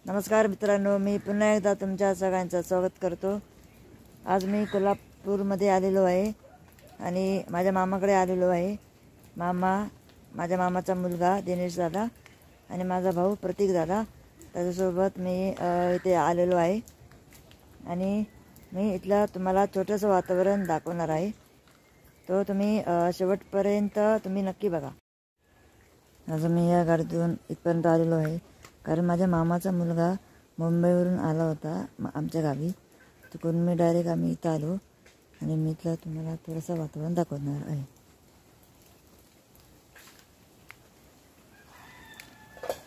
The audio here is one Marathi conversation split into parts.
नमस्कार मित्रांनो, मी पुन्हा एकदा तुमच्या सगळ्यांचं स्वागत करतो। आज मी कोल्हापूरमध्ये आलेलो आहे आणि माझ्या मामाकडे आलेलो आहे। माझ्या मामाचा मुलगा दिनेश दादा आणि माझा भाऊ प्रतीक दादा त्याच्यासोबत मी इथे आलेलो आहे आणि मी इथलं तुम्हाला छोटंसं वातावरण दाखवणार आहे, तो तुम्ही शेवटपर्यंत तुम्ही नक्की बघा। आज मी या गाडीतून इथपर्यंत आलेलो आहे कारण माझ्या मामाचा मुलगा मुंबईवरून आला होता आमच्या गावी, तर मी डायरेक्ट आम्ही इथं आलो आणि मी इथलं तुम्हाला थोडंसं वातावरण दाखवणार आहे।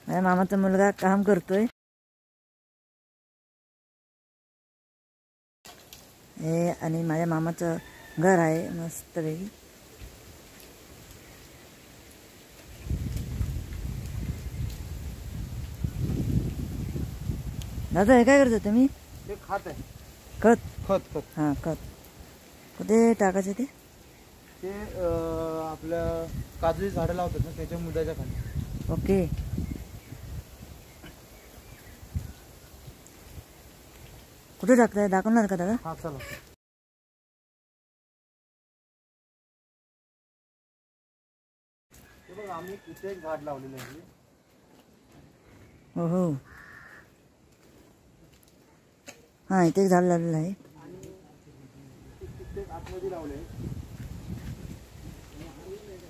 माझ्या मामाचा मुलगा काम करतोय, हे आणि माझ्या मामाचं घर आहे मस्तपैकी। दादा हे काय करता तुम्ही? ते खत आहे, खत खत खत हां खत कुठे टाकायचं ते? ते आपल्या काजूची झाडं लावतात ना त्याच्या मुद्द्याच्या खाली। ओके, कुठे टाकताय दाखवणार का दादा? हा चला। हे बघा आम्ही इथे एक झाड लावलेलं आहे। हो हो, हां इथे एक झाड लावलेलं आहे ते आतमध्ये लावले।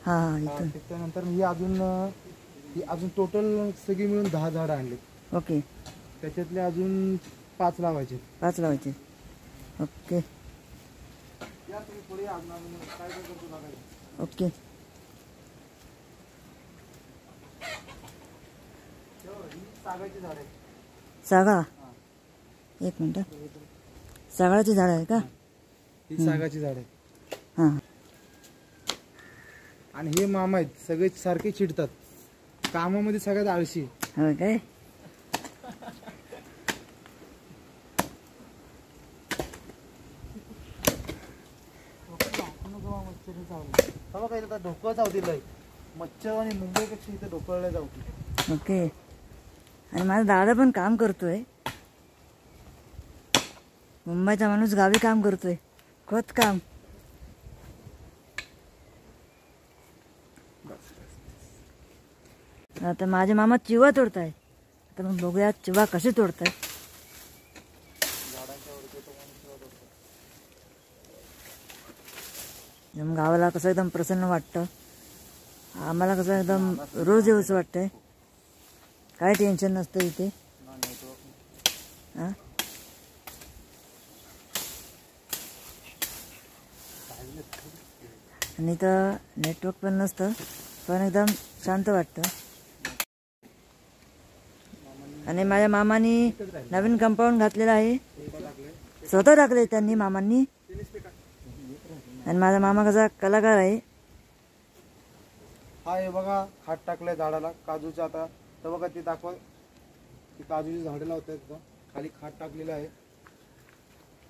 हां इथून त्यानंतर ही अजून टोटल सगळी मिळून 10 झाडं आणले। ओके, त्याच्यातले अजून 5 लावायचे। 5 लावायचे। ओके या तुम्ही पुढे अजून आम्ही काय करतो बघायला। ओके, सागाची झाड आहे। सागा, एक मिनटं, सागाची झाड आहे का? ही सागाची झाड आहे। हां, आणि हे मामा आहेत सगळे सारखे चिडतात, कामामध्ये सगळ्यात आळशी। हो काय? ढोकळ चावतील मच्छर आणि मुंबईपेक्षा इथे ढोकळला जाऊ। ओके, आणि माझा दादा पण काम करतोय, मुंबईचा माणूस गावी काम करतोय, खत काम। आता माझे मामा चिवा तोडताय, आता मग बघूया चिवा कसे तोडताय। एकदम गावाला कसं एकदम प्रसन्न वाटतं, आम्हाला कसं एकदम रोज येऊचं वाटतंय, काय टेन्शन नसतं इथे। हां आणि इथं नेटवर्क पण नसतं, पण एकदम शांत वाटतं। आणि माझ्या मामानी नवीन कंपाऊंड घातलेलं आहे, स्वतः टाकले त्यांनी मामांनी, आणि माझा मामा कसा कलाकार आहे। हा हे बघा खाट टाकलंय झाडाला काजूच्या, आता तर बघा ते दाखवा, ती काजूची झाडं लावतात, खाली खाट टाकलेलं आहे।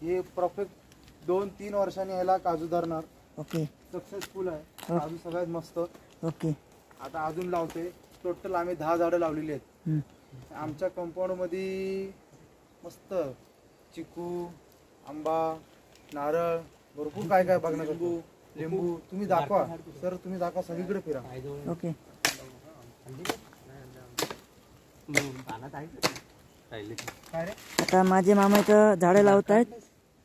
हे परफेक्ट 2-3 वर्षांनी ह्याला काजू धरणार। ओके, सक्सेसफुल आहे, काजू सगळ्यात मस्त। ओके, आता अजून लावते, टोटल आम्ही 10 झाडं लावलेली आहेत आमच्या कंपाऊंड मध्ये। मस्त चिकू, आंबा, नारळ, भरपूर काय काय बघण्यासारखं, लिंबू। तुम्ही दाखवा सर, तुम्ही दाखवा, सगळीकडे फिरा। ओके, आता माझे मामा इथं झाडं लावत आहेत,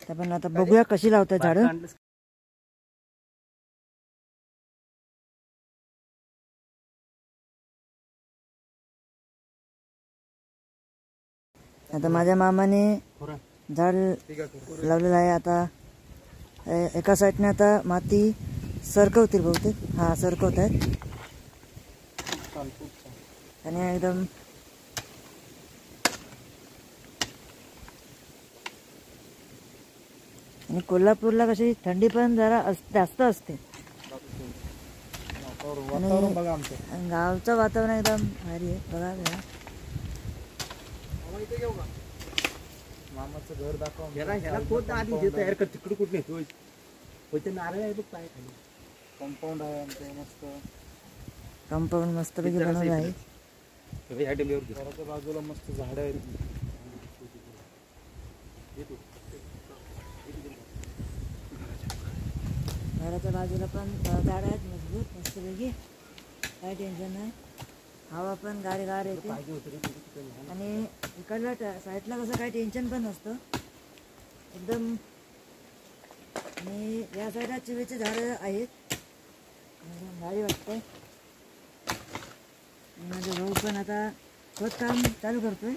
पण आता बघूया कशी लावतात झाडं। आता माझ्या मामाने झाड लावलेलं आहे, आता एका साईडने आता माती सरकवतील बहुतेक, हा सरकवत आहेत आणि एकदम आणि कोल्हापूरला कशी थंडी पण जरा जास्त असते आणि गावचं वातावरण एकदम भारी आहे। बघा जरा मामाचं घर दाखवा, तयार कर, तिकडे कुठे होते नारळ आहे बघ पाय खाली। कंपाऊंड आहे आमचं मस्त, कंपाऊंड मस्तपैकी बनवलं आहे। ह्या टेंबीवर घे. घराच्या बाजूला मस्त झाडं आहेत. घराच्या बाजूला पण झाडं आहेत मजबूत मस्तपैकी, काही टेन्शन नाही. हवा पण गार येते आणि इकडल्या साईडला कसं काही टेन्शन पण नसतं एकदम. आणि या साईडला चिवेचे झाडं आहेत, एकदम भारी वाटतंय. माझा भाऊ पण आता काम चालू करतोय.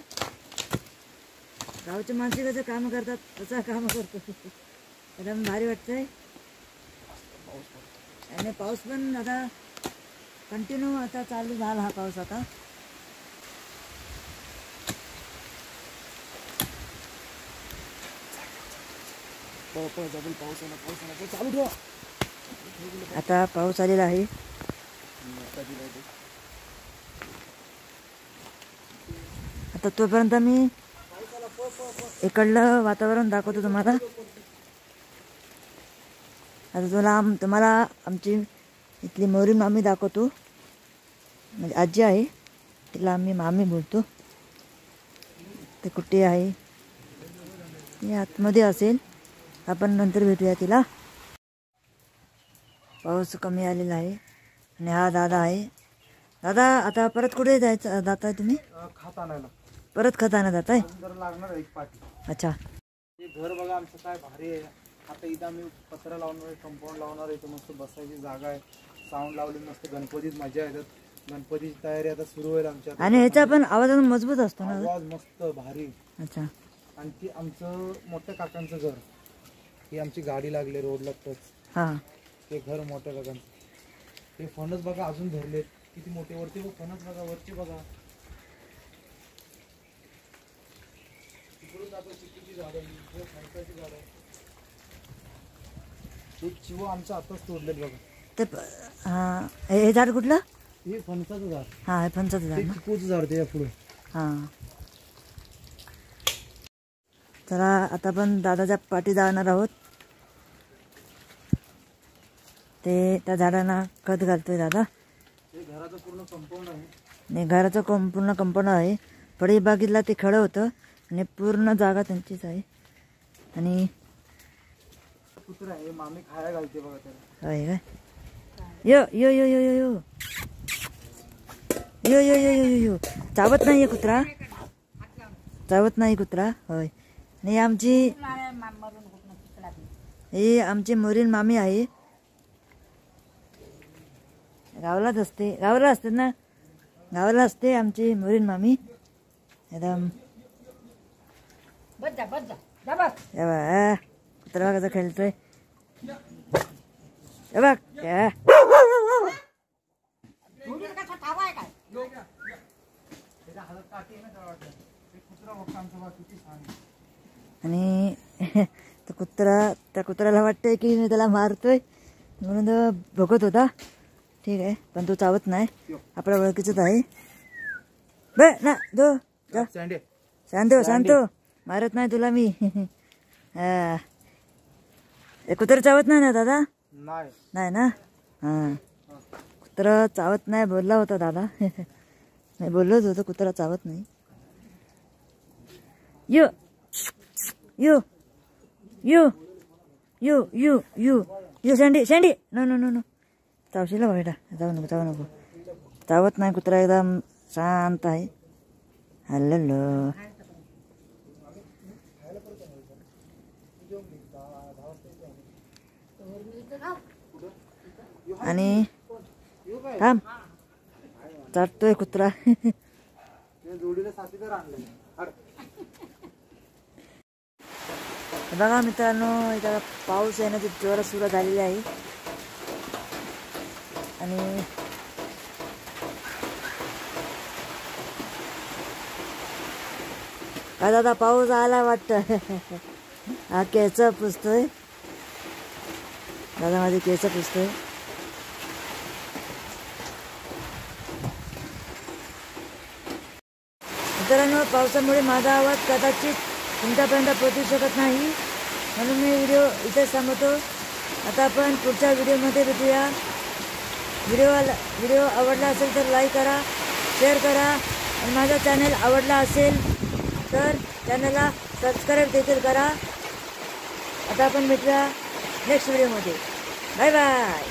गावचे माणसे कसं काम करतात तसं काम करतो. एकदम भारी वाटतंय. आणि पाऊस पण आता कंटिन्यू आता चालू झाला हा पाऊस आता. चालू ठेवा. आता पाऊस आलेला आहे. आता तोपर्यंत मी इकडलं वातावरण दाखवतो तुम्हाला. आता तुम्हाला आमची इथली मोरी मामी दाखवतो. म्हणजे आजी आहे, तिला आम्ही मामी बोलतो. ते कुठे आहे ती आतमध्ये असेल, आपण नंतर भेटूया तिला. पाऊस कमी आलेला आहे आणि हा दादा आहे. दादा आता परत कुठे जायचं जाताय तुम्ही? खात आणायला परत खताना जाताय? जरा लागणार आहे एक पाठी. अच्छा. हे घर बघा आमचं काय भारी आहे. आता इथं आम्ही पत्रा लावणार आहे, कंपाऊंड लावणार आहे. इथं मस्त बसायची जागा आहे, साऊंड लावली मस्त. गणपतीत मजा येतात. गणपतीची तयारी आता सुरू होईल आमच्या. आणि ह्याचा पण आवाज मजबूत असतो ना? आवाज मस्त भारी. अच्छा. आणखी आमचं मोठ्या काकांचं घर, ही आमची गाडी लागली रोडला टच. हा, ते घर मोठ्या काकांचं. ते फणस बघा अजून धरलेत किती मोठे. वरती बघ फणस बघा, वरची बघा. तिकडून जातो चिकूची झाडं, फणसाची झाडं. एक चिव आमचं आताच तोडलेत बघा. ते हा, हे झाड कुठलं? हे फणसाचं झाड. हा, हे फणसाचं झाड ते ना? चिकूचं झाड ते पुढे. हा. चला आता पण दादाच्या पाठी जाणार आहोत. ते त्या झाडांना खत घालतोय दादा. हे घराचं पूर्ण कंपाऊंड आहे. आणि घराचं पूर्ण कंपाऊंड आहे. पुढे बागीतला ते खडं होतं आणि पूर्ण जागा त्यांचीच आहे. आणि कुत्रा आहे, मामी खायला घालते बघा त्याला. होय काय? यो yo yo yo yo yo yo yo yo yo यो चावत नाही कुत्रा, चावत नाही कुत्रा. होय. आणि ही आमची मोरीन मामी आहे. गावालाच असते, गावाला असते ना, गावाला असते आमची मोरीन मामी. एकदम कुत्रा कसा खेळतोय बघ. आणि त्या कुत्र्याला वाटतंय की मी त्याला मारतोय म्हणून तो भोगत होता. ठीक आहे, पण तो चावत नाही, आपल्या ओळखीचंच आहे. बर ना दो शांत हो, शांत हो, मारत नाही तुला मी. कुत्रा चावत नाही ना दादा? नाही ना? हा, कुत्रा चावत नाही बोलला होता दादा. मी बोललोच होतो कुत्रा चावत नाही. Yo yo yo yo yo yo yo Sandy Sandy, no no no no, चावशील बेटा, जाऊ नको जाऊ नको. चावत नाही कुत्रा, एकदम शांत आहे. हल्लो. आणि थांब, चाटतोय कुत्रा. जोडीला साथीदार आणले. बघा मित्रांनो, इथं पाऊस येण्याची जोरात सुरुवात झालेली आहे. आणि दादा पाऊस आला वाटतं. हा केस पुसतोय दादा, माझे केस पुसतोय. मित्रांनो, पावसामुळे माझा आवाज कदाचित तुमच्यापर्यंत पोहोचू शकत नाही, म्हणून मी व्हिडिओ इथेच थांबवतो. आता आपण पुढच्या व्हिडिओमध्ये भेटूया. व्हिडिओ आवडला असेल तर लाईक करा, शेअर करा आणि माझा चॅनल आवडला असेल तर चॅनलला सबस्क्राईब देखील करा. आता आपण भेटूया नेक्स्ट व्हिडिओमध्ये. Bye bye.